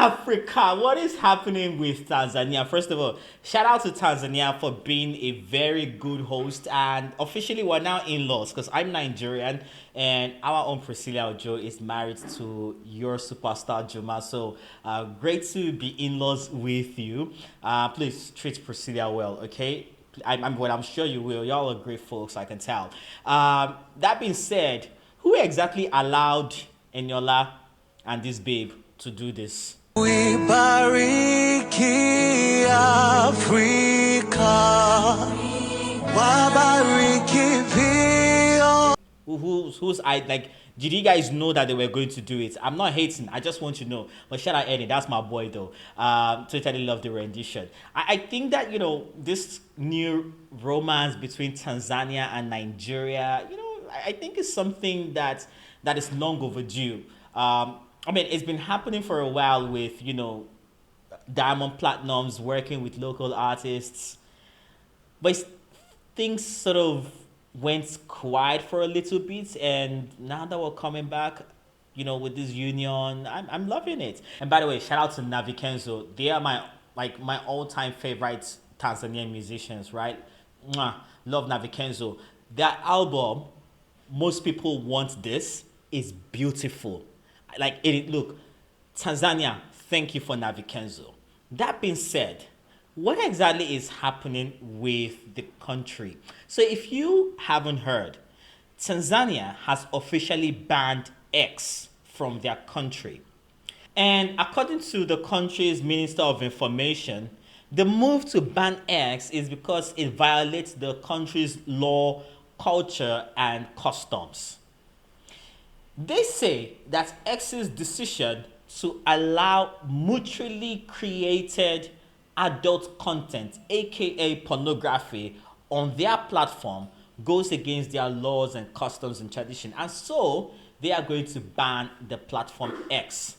Africa, what is happening with Tanzania? First of all, shout out to Tanzania for being a very good host. And officially, we're now in laws because I'm Nigerian and our own Priscilla Ojo is married to your superstar Juma. So great to be in laws with you. Please treat Priscilla well, okay? I'm sure you will. Y'all are great folks, I can tell. That being said, who exactly allowed Eniola and this babe to do this? We bariki Africa, wabariki pio. Who's I like? Did you guys know that they were going to do it? I'm not hating. I just want to know. But shout out Eddie, that's my boy though. Totally love the rendition. I think that this new romance between Tanzania and Nigeria, I think is something that is long overdue. I mean, it's been happening for a while with, Diamond Platinums working with local artists. But things sort of went quiet for a little bit. And now that we're coming back, with this union, I'm loving it. And by the way, shout out to Navi Kenzo. They are my all-time favorite Tanzanian musicians, right? Mwah. Love Navi Kenzo. Their album, Most People Want This, is beautiful. Look, Tanzania, thank you for Navi Kenzo. That being said, what exactly is happening with the country? So if you haven't heard, Tanzania has officially banned X from their country. And according to the country's Minister of Information, the move to ban X is because it violates the country's law, culture, and customs. They say that X's decision to allow mutually created adult content, aka pornography, on their platform goes against their laws and customs and tradition. And so they are going to ban the platform X.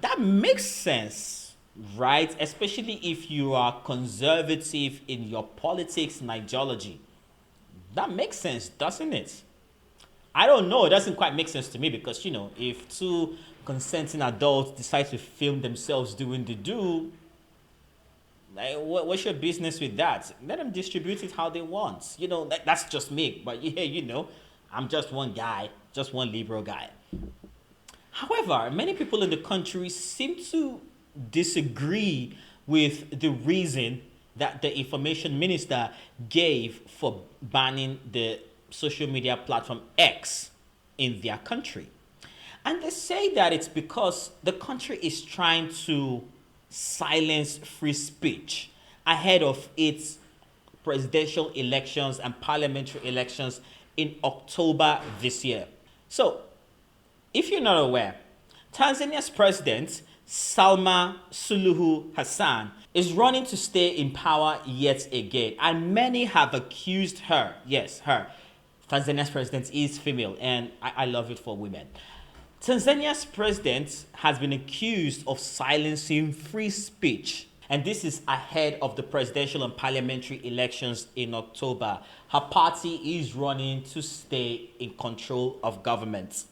That makes sense, right? Especially if you are conservative in your politics and ideology. That makes sense, doesn't it? I don't know. It doesn't quite make sense to me because, if two consenting adults decide to film themselves doing the do, what's your business with that? Let them distribute it how they want. That's just me. But yeah, I'm just one guy, just one liberal guy. However, many people in the country seem to disagree with the reason that the information minister gave for banning the social media platform X in their country. And they say that it's because the country is trying to silence free speech ahead of its presidential elections and parliamentary elections in October this year. So, if you're not aware, Tanzania's president, Samia Suluhu Hasan, is running to stay in power yet again. And many have accused her, yes, her, Tanzania's president is female, and I love it for women. Tanzania's president has been accused of silencing free speech, and this is ahead of the presidential and parliamentary elections in October. Her party is running to stay in control of government.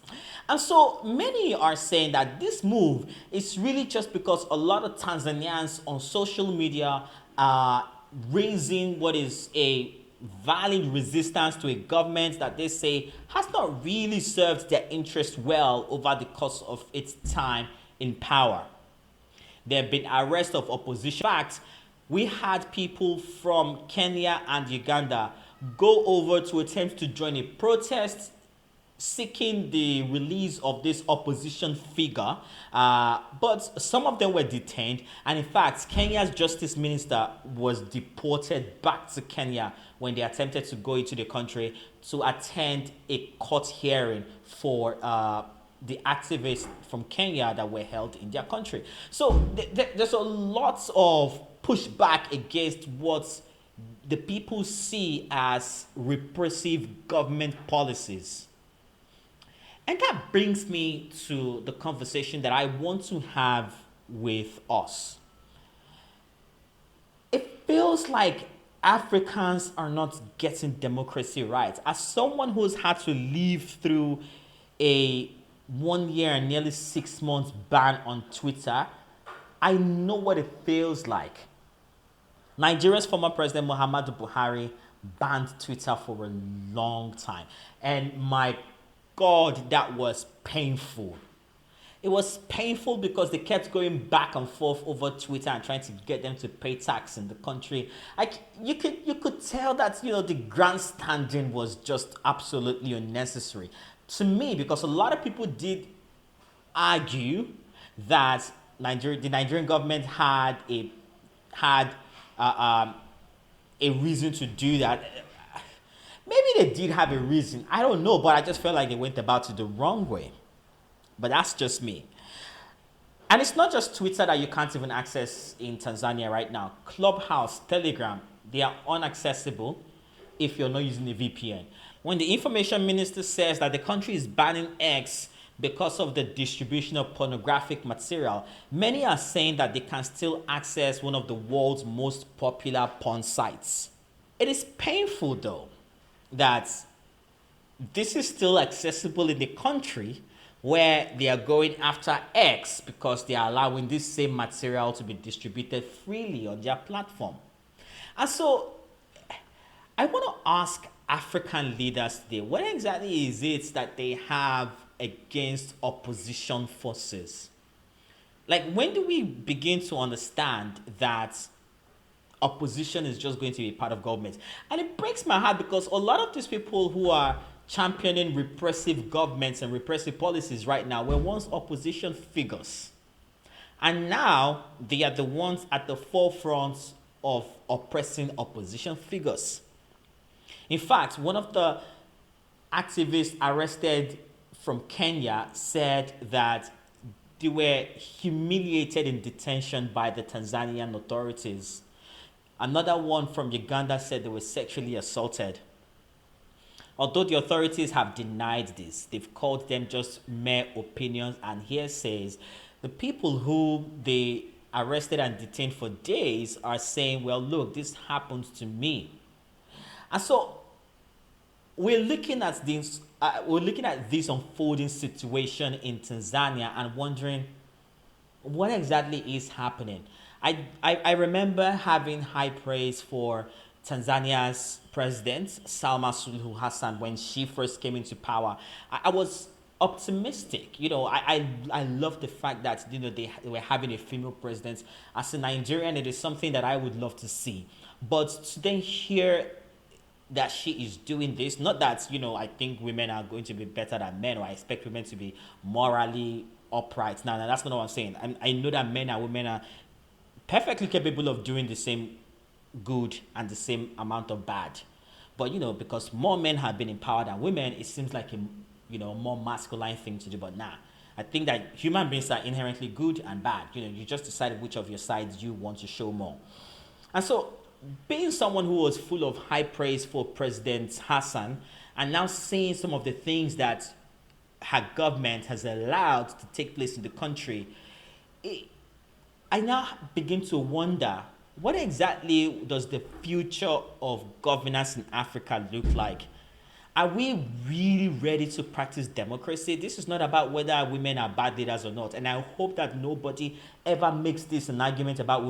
And so many are saying that this move is really just because a lot of Tanzanians on social media are raising what is a valid resistance to a government that they say has not really served their interest well over the course of its time in power. There have been arrests of opposition. In fact, we had people from Kenya and Uganda go over to attempt to join a protest seeking the release of this opposition figure, but some of them were detained, and in fact Kenya's justice minister was deported back to Kenya when they attempted to go into the country to attend a court hearing for the activists from Kenya that were held in their country. So there's a lot of pushback against what the people see as repressive government policies. And that brings me to the conversation that I want to have with us. It feels like Africans are not getting democracy right. As someone who's had to live through a 1 year and nearly 6 months ban on Twitter, I know what it feels like. Nigeria's former president Muhammadu Buhari banned Twitter for a long time. And my God, that was painful. It was painful because they kept going back and forth over Twitter and trying to get them to pay tax in the country. Like you could tell that the grandstanding was just absolutely unnecessary to me, because a lot of people did argue that the Nigerian government had a reason to do that. Maybe they did have a reason. I don't know, but I just felt like they went about it the wrong way. But that's just me. And it's not just Twitter that you can't even access in Tanzania right now. Clubhouse, Telegram, they are inaccessible if you're not using a VPN. When the information minister says that the country is banning X because of the distribution of pornographic material, many are saying that they can still access one of the world's most popular porn sites. It is painful, though, that this is still accessible in the country where they are going after X because they are allowing this same material to be distributed freely on their platform. And so I want to ask African leaders today, what exactly is it that they have against opposition forces? Like, when do we begin to understand that opposition is just going to be part of government? And it breaks my heart because a lot of these people who are championing repressive governments and repressive policies right now were once opposition figures. And now they are the ones at the forefront of oppressing opposition figures. In fact, one of the activists arrested from Kenya said that they were humiliated in detention by the Tanzanian authorities. Another one from Uganda said they were sexually assaulted. Although the authorities have denied this, they've called them just mere opinions and hearsays. The people who they arrested and detained for days are saying, well, look, this happened to me. And so we're looking at this unfolding situation in Tanzania and wondering what exactly is happening. I remember having high praise for Tanzania's president, Samia Suluhu Hasan, when she first came into power. I was optimistic. I love the fact that they were having a female president. As a Nigerian, it is something that I would love to see. But to then hear that she is doing this, not that I think women are going to be better than men, or I expect women to be morally upright. No, that's not what I'm saying. I know that men and women are perfectly capable of doing the same good and the same amount of bad. But because more men have been in power than women, it seems like a more masculine thing to do. But I think that human beings are inherently good and bad. You just decide which of your sides you want to show more. And so, being someone who was full of high praise for President Hassan, and now seeing some of the things that her government has allowed to take place in the country, I now begin to wonder, what exactly does the future of governance in Africa look like? Are we really ready to practice democracy? This is not about whether women are bad leaders or not. And I hope that nobody ever makes this an argument about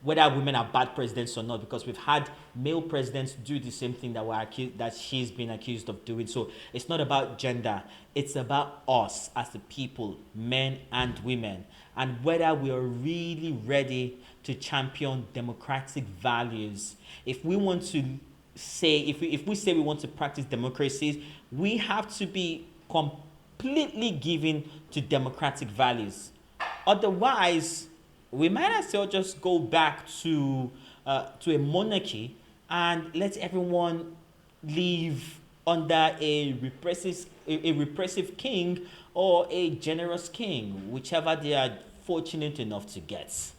whether women are bad presidents or not, because we've had male presidents do the same thing that she's been accused of doing. So it's not about gender. It's about us as the people, men and women, and whether we are really ready to champion democratic values. If we want to say, if we say we want to practice democracies, we have to be completely given to democratic values. Otherwise, we might as well just go back to a monarchy and let everyone live under a repressive king or a generous king, whichever they are fortunate enough to get.